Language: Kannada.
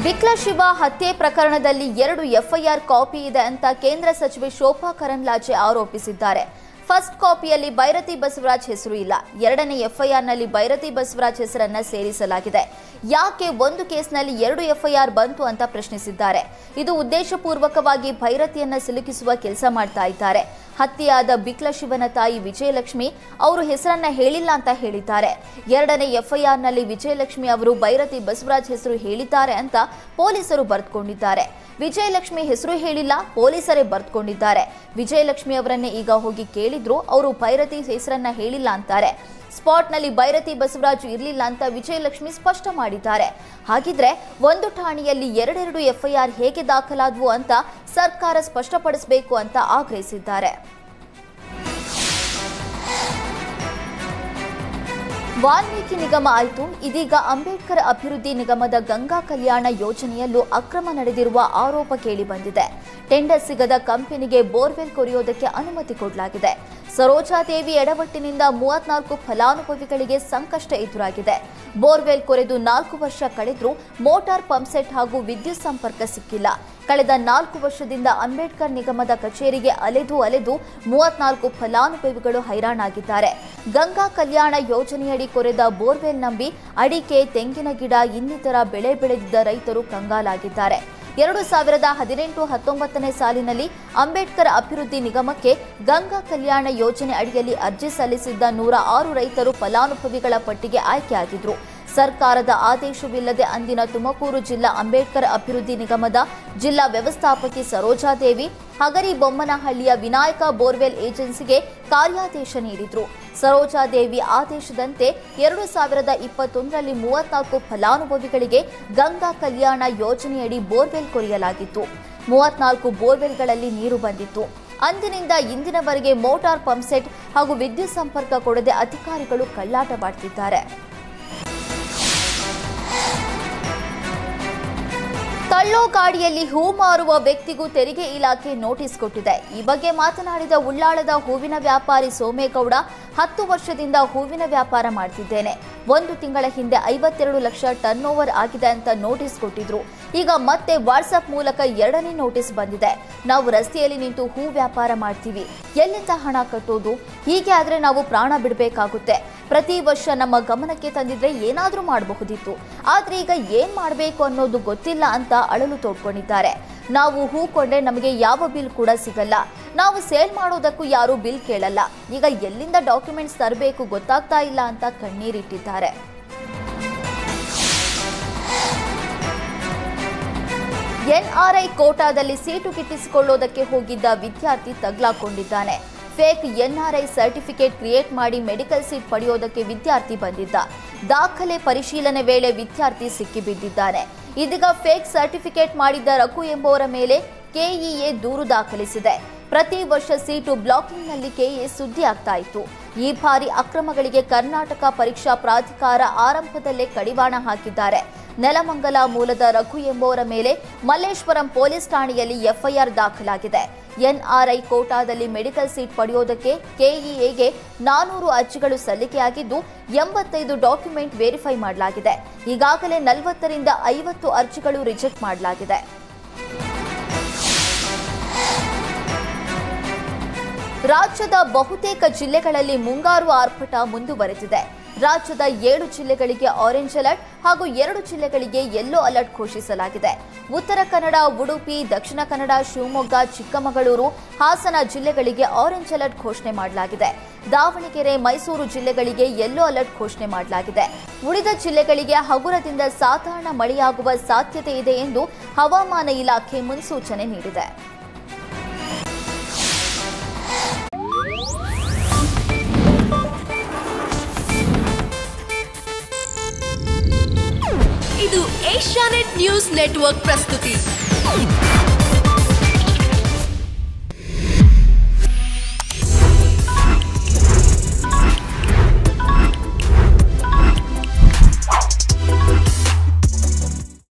ಬಿಕ್ಲಾ ಶಿವ ಹತ್ಯೆ ಪ್ರಕರಣದಲ್ಲಿ 2 ಎಫ್ಐಆರ್ ಕಾಪಿ ಇದೆ ಅಂತ ಕೇಂದ್ರ ಸಚಿವೆ ಶೋಭಾ ಕರಂದ್ಲಾಜೆ ಆರೋಪಿಸಿದ್ದಾರೆ. ಫಸ್ಟ್ ಕಾಪಿಯಲ್ಲಿ ಭೈರತಿ ಬಸವರಾಜ್ ಹೆಸರು ಇಲ್ಲ. ಎರಡನೇ ಎಫ್ಐಆರ್ನಲ್ಲಿ ಭೈರತಿ ಬಸವರಾಜ್ ಹೆಸರನ್ನ ಸೇರಿಸಲಾಗಿದೆ. ಯಾಕೆ ಒಂದು ಕೇಸ್ನಲ್ಲಿ 2 ಎಫ್ಐಆರ್ ಬಂತು ಅಂತ ಪ್ರಶ್ನಿಸಿದ್ದಾರೆ. ಇದು ಉದ್ದೇಶಪೂರ್ವಕವಾಗಿ ಭೈರತಿಯನ್ನ ಸಿಲುಕಿಸುವ ಕೆಲಸ ಮಾಡ್ತಾ ಇದ್ದಾರೆ. ಹತ್ಯೆಯಾದ ಬಿಕ್ಲಾ ಶಿವನ ತಾಯಿ ವಿಜಯಲಕ್ಷ್ಮಿ ಅವರು ಹೆಸರನ್ನ ಹೇಳಿಲ್ಲ ಅಂತ ಹೇಳಿದ್ದಾರೆ. ಎರಡನೇ ಎಫ್ಐಆರ್ನಲ್ಲಿ ವಿಜಯಲಕ್ಷ್ಮಿ ಅವರು ಭೈರತಿ ಬಸವರಾಜ್ ಹೆಸರು ಹೇಳಿದ್ದಾರೆ ಅಂತ ಪೊಲೀಸರು ಬರೆದುಕೊಂಡಿದ್ದಾರೆ. ವಿಜಯಲಕ್ಷ್ಮಿ ಹೆಸರು ಹೇಳಿಲ್ಲ, ಪೊಲೀಸರೇ ಬರೆದುಕೊಂಡಿದ್ದಾರೆ. ವಿಜಯಲಕ್ಷ್ಮಿ ಅವರನ್ನೇ ಈಗ ಹೋಗಿ ಕೇಳಿದ್ರು, ಅವರು ಭೈರತಿ ಹೆಸರನ್ನ ಹೇಳಿಲ್ಲ ಅಂತಾರೆ. ಸ್ಪಾಟ್ನಲ್ಲಿ ಭೈರತಿ ಬಸವರಾಜು ಇರಲಿಲ್ಲ ಅಂತ ವಿಜಯಲಕ್ಷ್ಮಿ ಸ್ಪಷ್ಟ ಮಾಡಿದ್ದಾರೆ. ಹಾಗಿದ್ರೆ ಒಂದು ಠಾಣೆಯಲ್ಲಿ 2 ಎಫ್ಐಆರ್ ಹೇಗೆ ದಾಖಲಾದವು ಅಂತ ಸರ್ಕಾರ ಸ್ಪಷ್ಟಪಡಿಸಬೇಕು ಅಂತ ಆಗ್ರಹಿಸಿದ್ದಾರೆ. ವಾಲ್ಮೀಕಿ ನಿಗಮ ಆಯಿತು, ಇದೀಗ ಅಂಬೇಡ್ಕರ್ ಅಭಿವೃದ್ಧಿ ನಿಗಮದ ಗಂಗಾ ಕಲ್ಯಾಣ ಯೋಜನೆಯಲ್ಲೂ ಅಕ್ರಮ ನಡೆದಿರುವ ಆರೋಪ ಕೇಳಿಬಂದಿದೆ. ಟೆಂಡರ್ ಸಿಗದ ಕಂಪನಿಗೆ ಬೋರ್ವೆಲ್ ಕೊರೆಯೋದಕ್ಕೆ ಅನುಮತಿ ಕೊಡಲಾಗಿದೆ. ಸರೋಜಾದೇವಿ ಎಡವಟ್ಟಿನಿಂದ 34 ಫಲಾನುಭವಿಗಳಿಗೆ ಸಂಕಷ್ಟ ಎದುರಾಗಿದೆ. ಬೋರ್ವೆಲ್ ಕೊರೆದು 4 ವರ್ಷ ಕಳೆದ್ರೂ ಮೋಟಾರ್ ಪಂಪ್ಸೆಟ್ ಹಾಗೂ ವಿದ್ಯುತ್ ಸಂಪರ್ಕ ಸಿಕ್ಕಿಲ್ಲ. ಕಳೆದ 4 ವರ್ಷದಿಂದ ಅಂಬೇಡ್ಕರ್ ನಿಗಮದ ಕಚೇರಿಗೆ ಅಲೆದು 34 ಫಲಾನುಭವಿಗಳು ಹೈರಾಣಾಗಿದ್ದಾರೆ. ಗಂಗಾ ಕಲ್ಯಾಣ ಯೋಜನೆಯಡಿ ಕೊರೆದ ಬೋರ್ವೆಲ್ ನಂಬಿ ಅಡಿಕೆ, ತೆಂಗಿನ ಗಿಡ ಇನ್ನಿತರ ಬೆಳೆ ಬೆಳೆದಿದ್ದ ರೈತರು ಕಂಗಾಲಾಗಿದ್ದಾರೆ. 2018-19ನೇ ಸಾಲಿನಲ್ಲಿ ಅಂಬೇಡ್ಕರ್ ಅಭಿವೃದ್ಧಿ ನಿಗಮಕ್ಕೆ ಗಂಗಾ ಕಲ್ಯಾಣ ಯೋಜನೆ ಅಡಿಯಲ್ಲಿ ಅರ್ಜಿ ಸಲ್ಲಿಸಿದ್ದ 106 ರೈತರು ಫಲಾನುಭವಿಗಳ ಪಟ್ಟಿಗೆ ಆಯ್ಕೆಯಾಗಿದ್ರು. ಸರ್ಕಾರದ ಆದೇಶವಿಲ್ಲದೆ ಅಂದಿನ ತುಮಕೂರು ಜಿಲ್ಲಾ ಅಂಬೇಡ್ಕರ್ ಅಭಿವೃದ್ಧಿ ನಿಗಮದ ಜಿಲ್ಲಾ ವ್ಯವಸ್ಥಾಪಕಿ ಸರೋಜಾದೇವಿ ಹಗರಿಬೊಮ್ಮನಹಳ್ಳಿಯ ವಿನಾಯಕ ಬೋರ್ವೆಲ್ ಏಜೆನ್ಸಿಗೆ ಕಾರ್ಯಾದೇಶ ನೀಡಿದ್ರು. ಸರೋಜಾದೇವಿ ಆದೇಶದಂತೆ 2021ರಲ್ಲಿ 34 ಫಲಾನುಭವಿಗಳಿಗೆ ಗಂಗಾ ಕಲ್ಯಾಣ ಯೋಜನೆಯಡಿ ಬೋರ್ವೆಲ್ ಕೊರೆಯಲಾಗಿತ್ತು. 34 ಬೋರ್ವೆಲ್ಗಳಲ್ಲಿ ನೀರು ಬಂದಿತ್ತು. ಅಂದಿನಿಂದ ಇಂದಿನವರೆಗೆ ಮೋಟಾರ್ ಪಂಪ್ಸೆಟ್ ಹಾಗೂ ವಿದ್ಯುತ್ ಸಂಪರ್ಕ ಕೊಡದೆ ಅಧಿಕಾರಿಗಳು ಕಳ್ಳಾಟವಾಡುತ್ತಿದ್ದಾರೆ. ತಳ್ಳೋ ಗಾಡಿಯಲ್ಲಿ ಹೂ ಮಾರುವ ವ್ಯಕ್ತಿಗೂ ತೆರಿಗೆ ಇಲಾಖೆ ನೋಟಿಸ್ ಕೊಟ್ಟಿದೆ. ಈ ಬಗ್ಗೆ ಮಾತನಾಡಿದ ಉಳ್ಳಾಳದ ಹೂವಿನ ವ್ಯಾಪಾರಿ ಸೋಮೇಗೌಡ, 10 ವರ್ಷದಿಂದ ಹೂವಿನ ವ್ಯಾಪಾರ ಮಾಡ್ತಿದ್ದೇನೆ. 1 ತಿಂಗಳ ಹಿಂದೆ 52 ಲಕ್ಷ ಟರ್ನ್ ಓವರ್ ಆಗಿದೆ ಅಂತ ನೋಟಿಸ್ ಕೊಟ್ಟಿದ್ರು. ಈಗ ಮತ್ತೆ ವಾಟ್ಸ್ಆಪ್ ಮೂಲಕ 2ನೇ ನೋಟಿಸ್ ಬಂದಿದೆ. ನಾವು ರಸ್ತೆಯಲ್ಲಿ ನಿಂತು ಹೂ ವ್ಯಾಪಾರ ಮಾಡ್ತೀವಿ, ಎಲ್ಲಿಂದ ಹಣ ಕಟ್ಟೋದು? ಹೀಗೆ ಆದ್ರೆ ನಾವು ಪ್ರಾಣ ಬಿಡಬೇಕಾಗುತ್ತೆ. ಪ್ರತಿ ವರ್ಷ ನಮ್ಮ ಗಮನಕ್ಕೆ ತಂದಿದ್ರೆ ಏನಾದ್ರೂ ಮಾಡಬಹುದಿತ್ತು, ಆದ್ರೆ ಈಗ ಏನ್ ಮಾಡಬೇಕು ಅನ್ನೋದು ಗೊತ್ತಿಲ್ಲ ಅಂತ ಅಳಲು ತೋಡ್ಕೊಂಡಿದ್ದಾರೆ. ನಾವು ಹೂ ಕೊಂಡ್ರೆ ನಮಗೆ ಯಾವ ಬಿಲ್ ಕೂಡ ಸಿಗಲ್ಲ. ನಾವು ಸೇಲ್ ಮಾಡೋದಕ್ಕೂ ಯಾರು ಬಿಲ್ ಕೇಳಲ್ಲ. ಈಗ ಎಲ್ಲಿಂದ ಡಾಕ್ಯುಮೆಂಟ್ಸ್ ತರಬೇಕು ಗೊತ್ತಾಗ್ತಾ ಇಲ್ಲ ಅಂತ ಕಣ್ಣೀರಿಟ್ಟಿದ್ದಾರೆ. ಎನ್ಆರ್ಐ ಕೋಟಾದಲ್ಲಿ ಸೀಟು ಗಿಟ್ಟಿಸಿಕೊಳ್ಳೋದಕ್ಕೆ ಹೋಗಿದ್ದ ವಿದ್ಯಾರ್ಥಿ ತಗ್ಲಾಕೊಂಡಿದ್ದಾನೆ. ಫೇಕ್ ಎನ್ಆರ್ಐ ಸರ್ಟಿಫಿಕೇಟ್ ಕ್ರಿಯೇಟ್ ಮಾಡಿ ಮೆಡಿಕಲ್ ಸೀಟ್ ಪಡೆಯೋದಕ್ಕೆ ವಿದ್ಯಾರ್ಥಿ ಬಂದಿದ್ದ. ದಾಖಲೆ ಪರಿಶೀಲನೆ ವೇಳೆ ವಿದ್ಯಾರ್ಥಿ ಸಿಕ್ಕಿಬಿದ್ದಿದ್ದಾನೆ. ಇದೀಗ ಫೇಕ್ ಸರ್ಟಿಫಿಕೇಟ್ ಮಾಡಿದ್ದ ರಘು ಎಂಬುವರ ಮೇಲೆ ಕೆಇಎ ದೂರು ದಾಖಲಿಸಿದೆ. ಪ್ರತಿ ವರ್ಷ ಸೀಟು ಬ್ಲಾಕಿಂಗ್ನಲ್ಲಿ ಕೆಇಎ ಸುದ್ದಿ ಆಗ್ತಾ ಇತ್ತು. ಈ ಬಾರಿ ಅಕ್ರಮಗಳಿಗೆ ಕರ್ನಾಟಕ ಪರೀಕ್ಷಾ ಪ್ರಾಧಿಕಾರ ಆರಂಭದಲ್ಲೇ ಕಡಿವಾಣ ಹಾಕಿದ್ದಾರೆ. ನೆಲಮಂಗಲ ಮೂಲದ ರಘು ಎಂಬುವರ ಮೇಲೆ ಮಲ್ಲೇಶ್ವರಂ ಪೊಲೀಸ್ ಠಾಣೆಯಲ್ಲಿ ಎಫ್ಐಆರ್ ದಾಖಲಾಗಿದೆ. ಎನ್ಆರ್ಐ ಕೋಟಾದಲ್ಲಿ ಮೆಡಿಕಲ್ ಸೀಟ್ ಪಡೆಯೋದಕ್ಕೆ ಕೆಇಎಗೆ 400 ಅರ್ಜಿಗಳು ಸಲ್ಲಿಕೆಯಾಗಿದ್ದು 85 ಡಾಕ್ಯುಮೆಂಟ್ ವೆರಿಫೈ ಮಾಡಲಾಗಿದೆ. ಈಗಾಗಲೇ 40ರಿಂದ 50 ಅರ್ಜಿಗಳು ರಿಜೆಕ್ಟ್ ಮಾಡಲಾಗಿದೆ. ರಾಜ್ಯದ ಬಹುತೇಕ ಜಿಲ್ಲೆಗಳಲ್ಲಿ ಮುಂಗಾರು ಆರ್ಭಟ ಮುಂದುವರೆದಿದೆ. ರಾಜ್ಯದ 7 ಜಿಲ್ಲೆಗಳಿಗೆ ಆರೆಂಜ್ ಅಲರ್ಟ್ ಹಾಗೂ 2 ಜಿಲ್ಲೆಗಳಿಗೆ ಯೆಲ್ಲೋ ಅಲರ್ಟ್ ಘೋಷಿಸಲಾಗಿದೆ. ಉತ್ತರ ಕನ್ನಡ, ಉಡುಪಿ, ದಕ್ಷಿಣ ಕನ್ನಡ, ಶಿವಮೊಗ್ಗ, ಚಿಕ್ಕಮಗಳೂರು, ಹಾಸನ ಜಿಲ್ಲೆಗಳಿಗೆ ಆರೆಂಜ್ ಅಲರ್ಟ್ ಘೋಷಣೆ ಮಾಡಲಾಗಿದೆ. ದಾವಣಗೆರೆ, ಮೈಸೂರು ಜಿಲ್ಲೆಗಳಿಗೆ ಯೆಲ್ಲೋ ಅಲರ್ಟ್ ಘೋಷಣೆ ಮಾಡಲಾಗಿದೆ. ಉಳಿದ ಜಿಲ್ಲೆಗಳಿಗೆ ಹಗುರದಿಂದ ಸಾಧಾರಣ ಮಳೆಯಾಗುವ ಸಾಧ್ಯತೆ ಇದೆ ಎಂದು ಹವಾಮಾನ ಇಲಾಖೆ ಮುನ್ಸೂಚನೆ ನೀಡಿದೆ. ಇದು ಏಷ್ಯಾನೆಟ್ ನ್ಯೂಸ್ ನೆಟ್ವರ್ಕ್ ಪ್ರಸ್ತುತಿ.